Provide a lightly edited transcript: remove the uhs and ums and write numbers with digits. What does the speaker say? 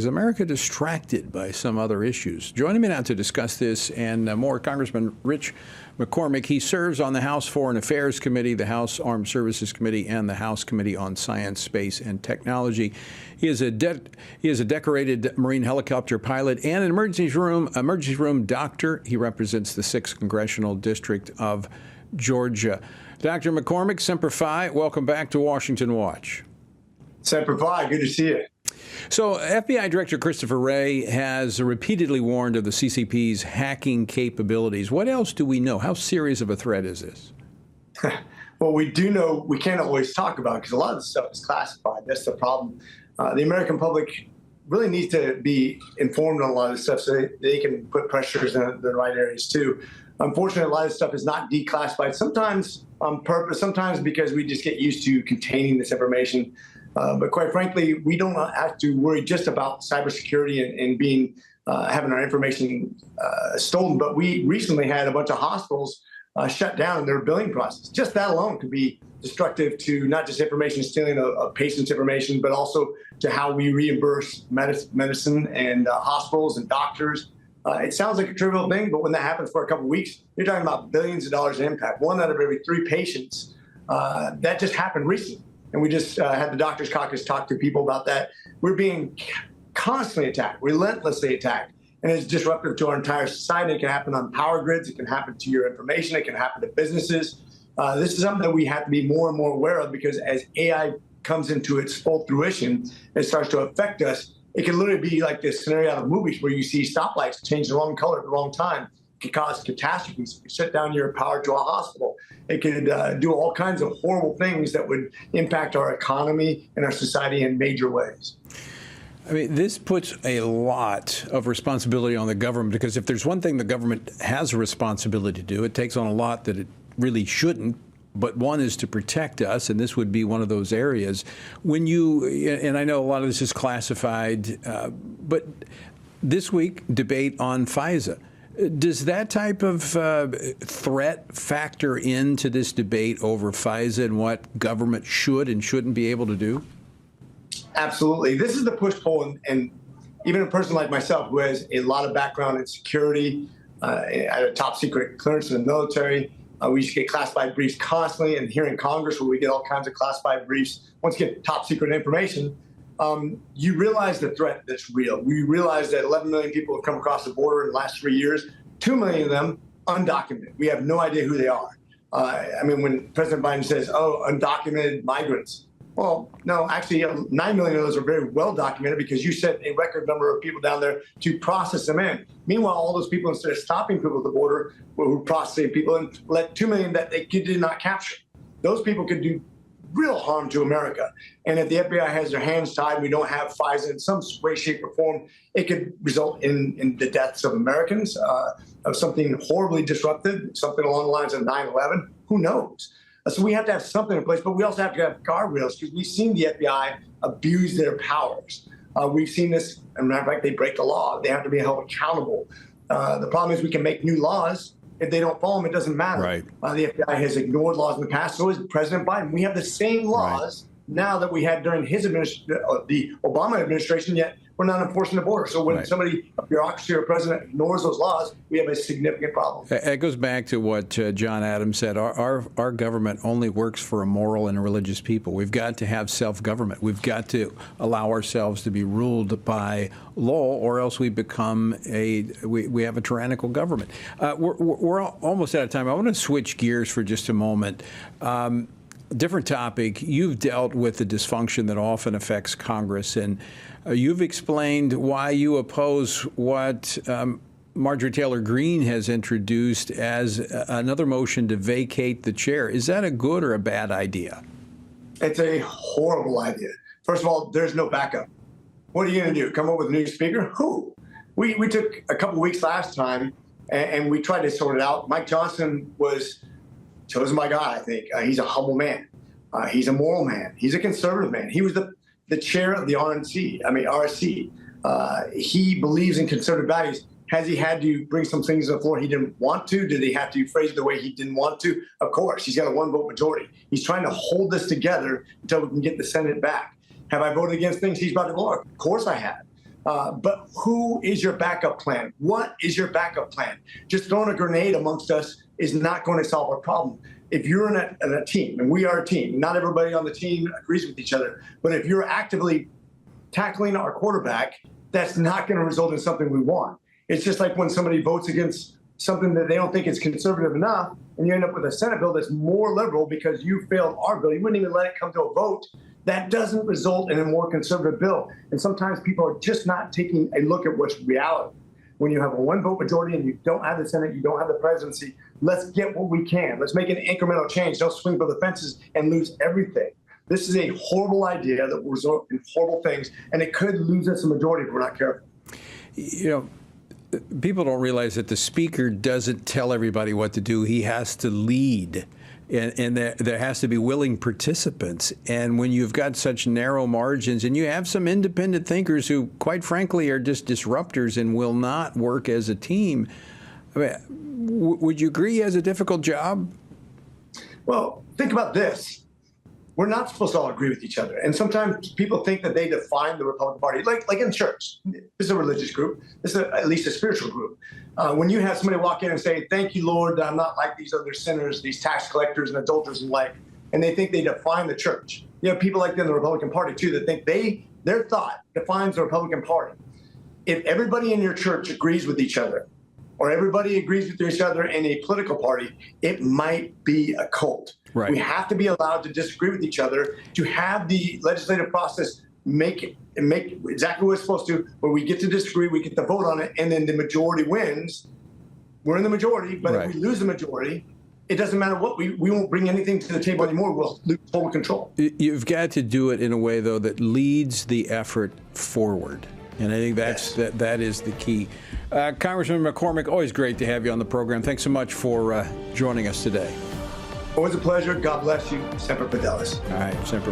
Is America distracted by some other issues? Joining me now to discuss this and more, Congressman Rich McCormick. He serves on the House Foreign Affairs Committee, the House Armed Services Committee, and the House Committee on Science, Space, and Technology. He is a decorated Marine helicopter pilot and an emergency room doctor. He represents the 6th Congressional District of Georgia. Dr. McCormick, Semper Fi, welcome back to Washington Watch. Semper Fi, good to see you. So FBI Director Christopher Wray has repeatedly warned of the CCP's hacking capabilities. What else do we know? How serious of a threat is this? Well, we do know we can't always talk about it because a lot of the stuff is classified. That's the problem. The American public really needs to be informed on a lot of this stuff so they can put pressures in the right areas too. Unfortunately, a lot of this stuff is not declassified, sometimes on purpose, sometimes because we just get used to containing this information. But quite frankly, we don't have to worry just about cybersecurity and being having our information stolen. But we recently had a bunch of hospitals shut down their billing process. Just that alone could be destructive to not just information stealing of patients' information, but also to how we reimburse medicine and hospitals and doctors. It sounds like a trivial thing, but when that happens for a couple of weeks, you're talking about billions of dollars in impact. 1 out of every 3 patients. That just happened recently. And we just had the Doctors Caucus talk to people about that. We're being constantly attacked, relentlessly attacked. And it's disruptive to our entire society. It can happen on power grids. It can happen to your information. It can happen to businesses. This is something that we have to be more and more aware of because as AI comes into its full fruition, it starts to affect us. It can literally be like this scenario out of movies where you see stoplights change the wrong color at the wrong time. It could cause catastrophes. It could shut down your power to a hospital. It could do all kinds of horrible things that would impact our economy and our society in major ways. I mean, this puts a lot of responsibility on the government because if there's one thing the government has a responsibility to do, it takes on a lot that it really shouldn't. But one is to protect us, and this would be one of those areas. When you, and I know a lot of this is classified, but this week, debate on FISA. Does that type of threat factor into this debate over FISA and what government should and shouldn't be able to do? Absolutely. This is the push-pull, and even a person like myself who has a lot of background in security, at a top-secret clearance in the military, we used to get classified briefs constantly, and here in Congress where we get all kinds of classified briefs, once you get top-secret information, you realize the threat that's real. We realize that 11 million people have come across the border in the last 3 years, 2 million of them undocumented. We have no idea who they are. I mean, when President Biden says, oh, undocumented migrants, well, no, actually 9 million of those are very well documented because you sent a record number of people down there to process them in. Meanwhile, all those people, instead of stopping people at the border, were processing people and let 2 million that they did not capture. Those people could do real harm to America. And if the FBI has their hands tied, we don't have FISA in some way, shape, or form, it could result in the deaths of Americans, of something horribly disruptive, something along the lines of 9/11. Who knows? So we have to have something in place, but we also have to have guardrails because we've seen the FBI abuse their powers. We've seen this, as a matter of fact, they break the law. They have to be held accountable. The problem is we can make new laws. If they don't follow them, it doesn't matter. Right. The FBI has ignored laws in the past. So is President Biden. We have the same laws now that we had during his the Obama administration, yet we're not enforcing the border. So when somebody, a bureaucracy or a president ignores those laws, we have a significant problem. It goes back to what John Adams said. Our government only works for a moral and a religious people. We've got to have self-government. We've got to allow ourselves to be ruled by law, or else we become we have a tyrannical government. We're almost out of time. I want to switch gears for just a moment. Different topic. You've dealt with the dysfunction that often affects Congress, and you've explained why you oppose what Marjorie Taylor Greene has introduced as another motion to vacate the chair. Is that a good or a bad idea? It's a horrible idea. First of all, there's no backup. What are you going to do? Come up with a new speaker? Who? We took a couple weeks last time, and we tried to sort it out. Mike Johnson was chosen by God, I think. He's a humble man. He's a moral man. He's a conservative man. He was the chair of the RSC. He believes in conservative values. Has he had to bring some things to the floor he didn't want to? Did he have to phrase it the way he didn't want to? Of course. He's got a 1-vote majority. He's trying to hold this together until we can get the Senate back. Have I voted against things he's brought to law? Of course I have. But who is your backup plan? What is your backup plan? Just throwing a grenade amongst us is not going to solve our problem. If you're in a team, and we are a team, not everybody on the team agrees with each other, but if you're actively tackling our quarterback, that's not going to result in something we want. It's just like when somebody votes against something that they don't think is conservative enough, and you end up with a Senate bill that's more liberal because you failed our bill. You wouldn't even let it come to a vote. That doesn't result in a more conservative bill. And sometimes people are just not taking a look at what's reality. When you have a one-vote majority and you don't have the Senate, you don't have the presidency, let's get what we can. Let's make an incremental change. Don't swing for the fences and lose everything. This is a horrible idea that will result in horrible things, and it could lose us a majority if we're not careful. You know, people don't realize that the speaker doesn't tell everybody what to do. He has to lead. And there has to be willing participants. And when you've got such narrow margins, and you have some independent thinkers who, quite frankly, are just disruptors and will not work as a team, I mean, would you agree he has a difficult job? Well, think about this. We're not supposed to all agree with each other. And sometimes people think that they define the Republican Party, like in church. This is a religious group. This is at least a spiritual group. When you have somebody walk in and say, "Thank you, Lord, that I'm not like these other sinners, these tax collectors and adulterers and like," and they think they define the church. You have people like that in the Republican Party, too, that think their thought defines the Republican Party. If everybody in your church agrees with each other, or everybody agrees with each other in a political party, it might be a cult. Right. We have to be allowed to disagree with each other, to have the legislative process make exactly what it's supposed to, where we get to disagree, we get to vote on it, and then the majority wins. We're in the majority, but right. If we lose the majority, it doesn't matter what, we won't bring anything to the table anymore. We'll lose total control. You've got to do it in a way, though, that leads the effort forward. And I think that is the key. Congressman McCormick, always great to have you on the program. Thanks so much for joining us today. Always a pleasure. God bless you. Semper Fidelis. All right, Semper